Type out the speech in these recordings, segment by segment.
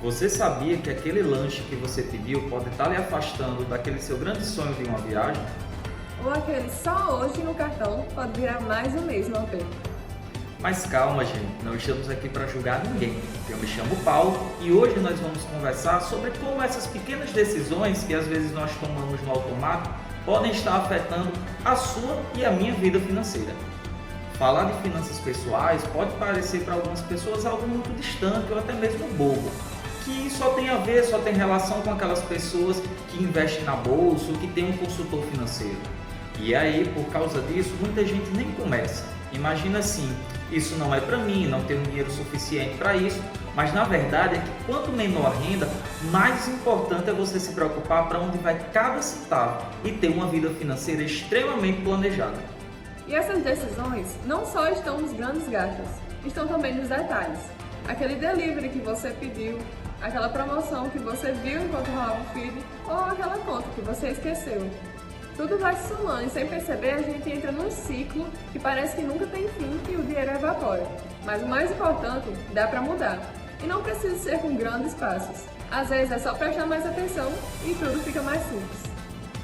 Você sabia que aquele lanche que você pediu pode estar lhe afastando daquele seu grande sonho de uma viagem? Ou aquele só hoje no cartão pode virar mais o mesmo ao tempo. Mas calma, gente, não estamos aqui para julgar ninguém. Eu me chamo Paulo e hoje nós vamos conversar sobre como essas pequenas decisões que às vezes nós tomamos no automático podem estar afetando a sua e a minha vida financeira. Falar de finanças pessoais pode parecer para algumas pessoas algo muito distante ou até mesmo bobo, que só tem a ver, só tem relação com aquelas pessoas que investem na bolsa ou que tem um consultor financeiro. E aí, por causa disso, muita gente nem começa. Imagina assim, isso não é para mim, não tenho dinheiro suficiente para isso, mas na verdade é que quanto menor a renda, mais importante é você se preocupar para onde vai cada centavo e ter uma vida financeira extremamente planejada. E essas decisões não só estão nos grandes gastos, estão também nos detalhes. Aquele delivery que você pediu, aquela promoção que você viu enquanto rolava o feed ou aquela conta que você esqueceu. Tudo vai se somando e sem perceber a gente entra num ciclo que parece que nunca tem fim e o dinheiro evapora. Mas o mais importante, dá para mudar. E não precisa ser com grandes passos. Às vezes é só prestar mais atenção e tudo fica mais simples.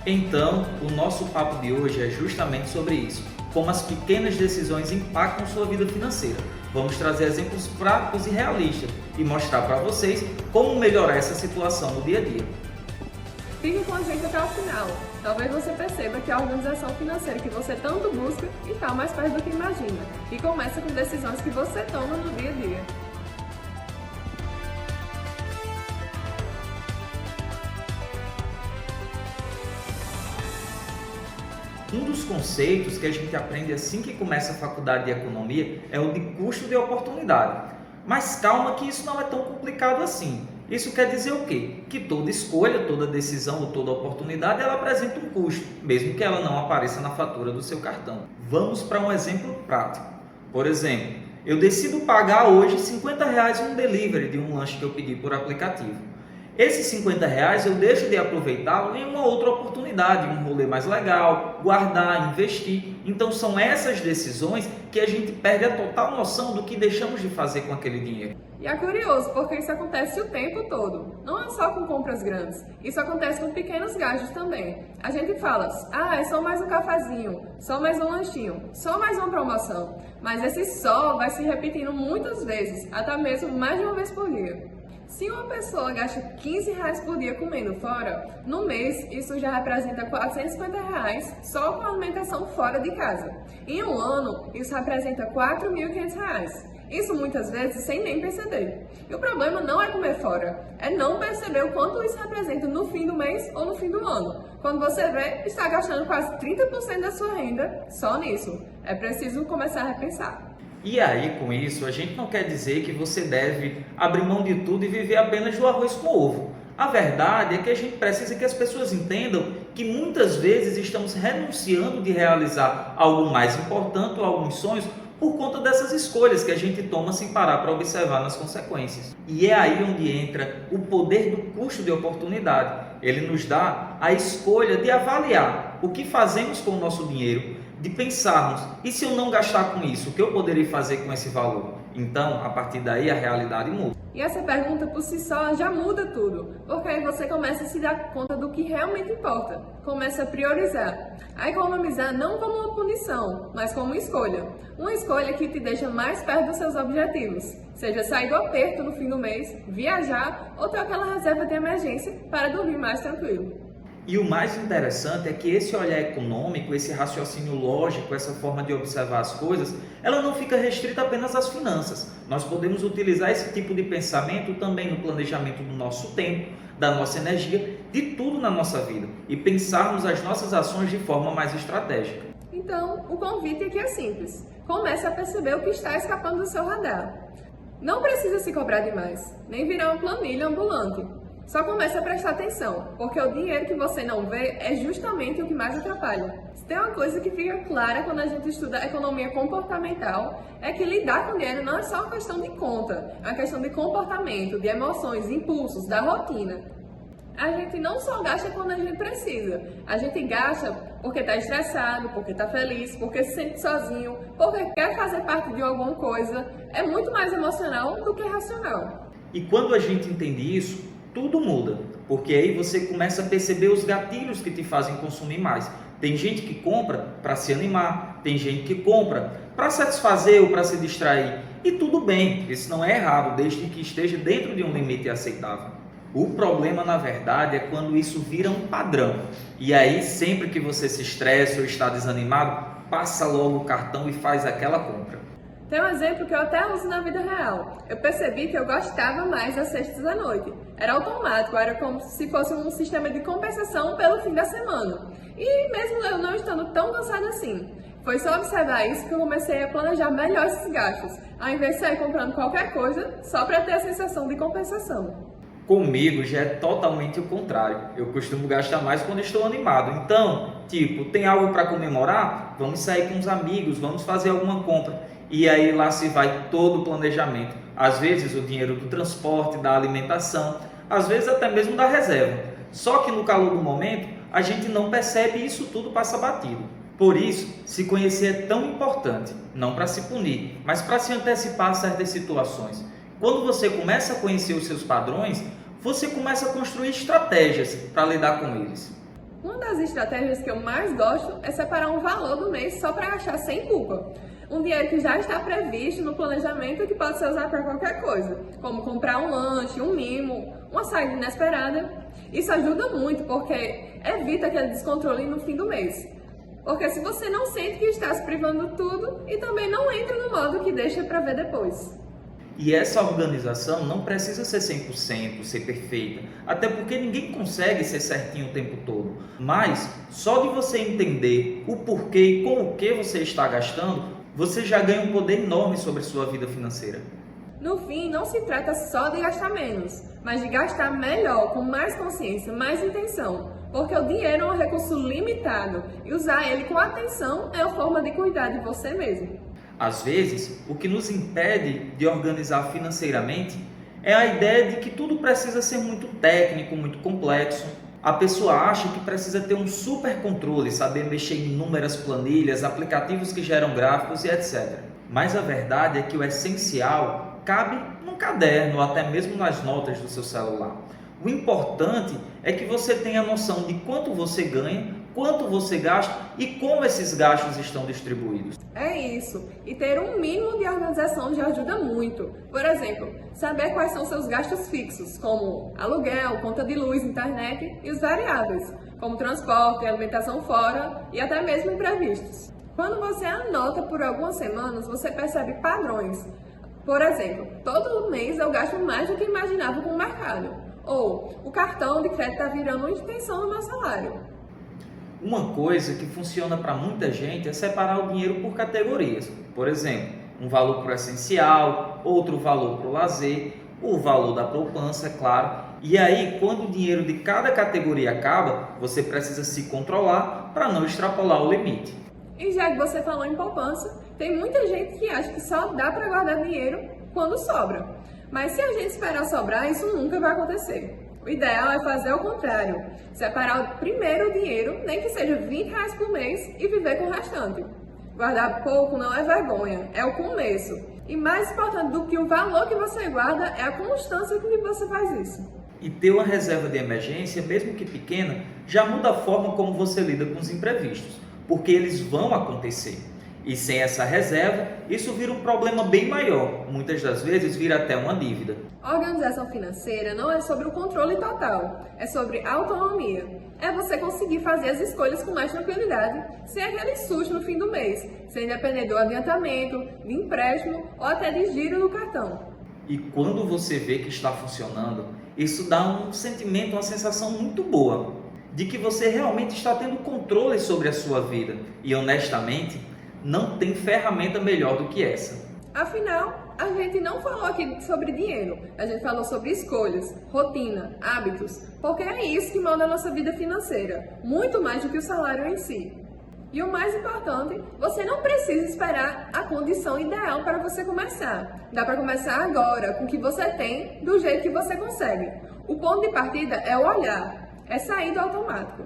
Então, o nosso papo de hoje é justamente sobre isso, como as pequenas decisões impactam sua vida financeira. Vamos trazer exemplos práticos e realistas e mostrar para vocês como melhorar essa situação no dia a dia. Fique com a gente até o final. Talvez você perceba que a organização financeira que você tanto busca está mais perto do que imagina. E começa com decisões que você toma no dia a dia. Um dos conceitos que a gente aprende assim que começa a faculdade de economia é o de custo de oportunidade. Mas calma que isso não é tão complicado assim. Isso quer dizer o quê? Que toda escolha, toda decisão ou toda oportunidade ela apresenta um custo, mesmo que ela não apareça na fatura do seu cartão. Vamos para um exemplo prático. Por exemplo, eu decido pagar hoje R$50 em um delivery de um lanche que eu pedi por aplicativo. Esses R$50 eu deixo de aproveitá-lo em uma outra oportunidade, um rolê mais legal, guardar, investir. Então são essas decisões que a gente perde a total noção do que deixamos de fazer com aquele dinheiro. E é curioso, porque isso acontece o tempo todo. Não é só com compras grandes. Isso acontece com pequenos gastos também. A gente fala, é só mais um cafezinho, só mais um lanchinho, só mais uma promoção. Mas esse só vai se repetindo muitas vezes, até mesmo mais de uma vez por dia. Se uma pessoa gasta R$15 por dia comendo fora, no mês isso já representa R$450 só com alimentação fora de casa. Em um ano, isso representa R$4.500. Isso muitas vezes sem nem perceber. E o problema não é comer fora, é não perceber o quanto isso representa no fim do mês ou no fim do ano. Quando você vê, está gastando quase 30% da sua renda só nisso. É preciso começar a repensar. E aí, com isso, a gente não quer dizer que você deve abrir mão de tudo e viver apenas do arroz com ovo. A verdade é que a gente precisa que as pessoas entendam que muitas vezes estamos renunciando de realizar algo mais importante ou alguns sonhos por conta dessas escolhas que a gente toma sem parar para observar nas consequências. E é aí onde entra o poder do custo de oportunidade. Ele nos dá a escolha de avaliar o que fazemos com o nosso dinheiro, de pensarmos, e se eu não gastar com isso, o que eu poderia fazer com esse valor? Então, a partir daí, a realidade muda. E essa pergunta por si só já muda tudo, porque aí você começa a se dar conta do que realmente importa, começa a priorizar, a economizar não como uma punição, mas como uma escolha que te deixa mais perto dos seus objetivos, seja sair do aperto no fim do mês, viajar ou ter aquela reserva de emergência para dormir mais tranquilo. E o mais interessante é que esse olhar econômico, esse raciocínio lógico, essa forma de observar as coisas, ela não fica restrita apenas às finanças. Nós podemos utilizar esse tipo de pensamento também no planejamento do nosso tempo, da nossa energia, de tudo na nossa vida e pensarmos as nossas ações de forma mais estratégica. Então, o convite aqui é simples. Comece a perceber o que está escapando do seu radar. Não precisa se cobrar demais, nem virar uma planilha ambulante. Só comece a prestar atenção, porque o dinheiro que você não vê é justamente o que mais atrapalha. Se tem uma coisa que fica clara quando a gente estuda economia comportamental, é que lidar com dinheiro não é só uma questão de conta, é uma questão de comportamento, de emoções, impulsos, da rotina. A gente não só gasta quando a gente precisa, a gente gasta porque está estressado, porque está feliz, porque se sente sozinho, porque quer fazer parte de alguma coisa. É muito mais emocional do que racional. E quando a gente entende isso, tudo muda, porque aí você começa a perceber os gatilhos que te fazem consumir mais. Tem gente que compra para se animar, tem gente que compra para satisfazer ou para se distrair. E tudo bem, isso não é errado, desde que esteja dentro de um limite aceitável. O problema, na verdade, é quando isso vira um padrão. E aí, sempre que você se estressa ou está desanimado, passa logo o cartão e faz aquela compra. Tem um exemplo que eu até uso na vida real. Eu percebi que eu gostava mais das sextas à noite. Era automático, era como se fosse um sistema de compensação pelo fim da semana. E mesmo eu não estando tão cansada assim, foi só observar isso que eu comecei a planejar melhor esses gastos, ao invés de sair comprando qualquer coisa só para ter a sensação de compensação. Comigo já é totalmente o contrário. Eu costumo gastar mais quando estou animado. Então, tem algo para comemorar? Vamos sair com os amigos, vamos fazer alguma compra. E aí lá se vai todo o planejamento. Às vezes o dinheiro do transporte, da alimentação, às vezes até mesmo da reserva. Só que no calor do momento, a gente não percebe e isso tudo passa batido. Por isso, se conhecer é tão importante, não para se punir, mas para se antecipar a certas situações. Quando você começa a conhecer os seus padrões, você começa a construir estratégias para lidar com eles. Uma das estratégias que eu mais gosto é separar um valor do mês só para gastar sem culpa. Um dinheiro que já está previsto no planejamento e que pode ser usado para qualquer coisa, como comprar um lanche, um mimo, uma saída inesperada. Isso ajuda muito porque evita aquele descontrole no fim do mês. Porque se você não sente que está se privando de tudo e também não entra no modo que deixa para ver depois. E essa organização não precisa ser 100%, ser perfeita, até porque ninguém consegue ser certinho o tempo todo. Mas só de você entender o porquê e com o que você está gastando, você já ganha um poder enorme sobre sua vida financeira. No fim, não se trata só de gastar menos, mas de gastar melhor, com mais consciência, mais intenção. Porque o dinheiro é um recurso limitado e usar ele com atenção é a forma de cuidar de você mesmo. Às vezes, o que nos impede de organizar financeiramente é a ideia de que tudo precisa ser muito técnico, muito complexo. A pessoa acha que precisa ter um super controle, saber mexer em inúmeras planilhas, aplicativos que geram gráficos e etc. Mas a verdade é que o essencial cabe num caderno ou até mesmo nas notas do seu celular. O importante é que você tenha noção de quanto você ganha, quanto você gasta e como esses gastos estão distribuídos. É isso, e ter um mínimo de organização já ajuda muito. Por exemplo, saber quais são seus gastos fixos, como aluguel, conta de luz, internet e os variáveis, como transporte, alimentação fora e até mesmo imprevistos. Quando você anota por algumas semanas, você percebe padrões. Por exemplo, todo mês eu gasto mais do que imaginava com o mercado. Ou o cartão de crédito está virando uma extensão do meu salário. Uma coisa que funciona para muita gente é separar o dinheiro por categorias. Por exemplo, um valor para o essencial, outro valor para o lazer, o valor da poupança, é claro. E aí, quando o dinheiro de cada categoria acaba, você precisa se controlar para não extrapolar o limite. E já que você falou em poupança, tem muita gente que acha que só dá para guardar dinheiro quando sobra. Mas se a gente esperar sobrar, isso nunca vai acontecer. O ideal é fazer o contrário, separar primeiro o dinheiro, nem que seja R$ 20 por mês, e viver com o restante. Guardar pouco não é vergonha, é o começo. E mais importante do que o valor que você guarda é a constância com que você faz isso. E ter uma reserva de emergência, mesmo que pequena, já muda a forma como você lida com os imprevistos, porque eles vão acontecer. E sem essa reserva, isso vira um problema bem maior, muitas das vezes vira até uma dívida. A organização financeira não é sobre o controle total, é sobre autonomia. É você conseguir fazer as escolhas com mais tranquilidade, sem aquele susto no fim do mês, sem depender do adiantamento, de empréstimo ou até de giro no cartão. E quando você vê que está funcionando, isso dá um sentimento, uma sensação muito boa, de que você realmente está tendo controle sobre a sua vida. E honestamente, não tem ferramenta melhor do que essa. Afinal, a gente não falou aqui sobre dinheiro, a gente falou sobre escolhas, rotina, hábitos, porque é isso que molda a nossa vida financeira, muito mais do que o salário em si. E o mais importante, você não precisa esperar a condição ideal para você começar. Dá para começar agora, com o que você tem, do jeito que você consegue. O ponto de partida é o olhar, é sair do automático.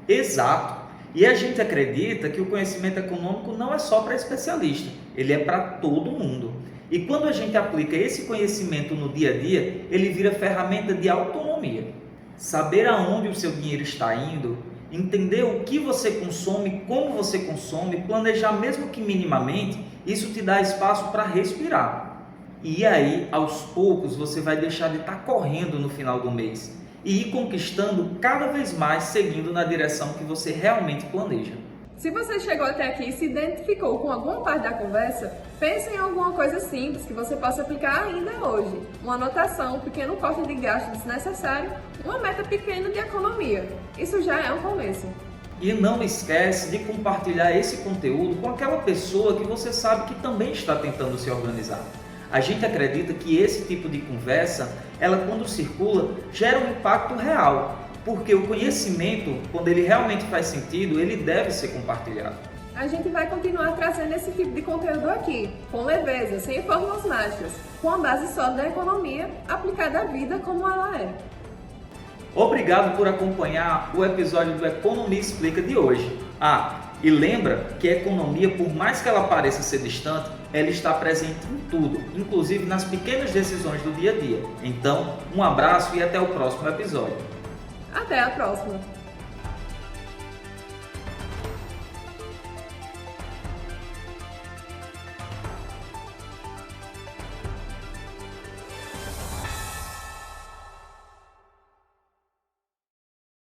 Exato! E a gente acredita que o conhecimento econômico não é só para especialista, ele é para todo mundo. E quando a gente aplica esse conhecimento no dia a dia, ele vira ferramenta de autonomia. Saber aonde o seu dinheiro está indo, entender o que você consome, como você consome, planejar mesmo que minimamente, isso te dá espaço para respirar. E aí, aos poucos, você vai deixar de estar correndo no final do mês e ir conquistando cada vez mais, seguindo na direção que você realmente planeja. Se você chegou até aqui e se identificou com alguma parte da conversa, pense em alguma coisa simples que você possa aplicar ainda hoje. Uma anotação, um pequeno corte de gasto desnecessário, uma meta pequena de economia. Isso já é um começo. E não esquece de compartilhar esse conteúdo com aquela pessoa que você sabe que também está tentando se organizar. A gente acredita que esse tipo de conversa, ela quando circula, gera um impacto real. Porque o conhecimento, quando ele realmente faz sentido, ele deve ser compartilhado. A gente vai continuar trazendo esse tipo de conteúdo aqui, com leveza, sem fórmulas mágicas, com a base sólida da economia aplicada à vida como ela é. Obrigado por acompanhar o episódio do Economia Explica de hoje. E lembra que a economia, por mais que ela pareça ser distante, ela está presente em tudo, inclusive nas pequenas decisões do dia a dia. Então, um abraço e até o próximo episódio. Até a próxima!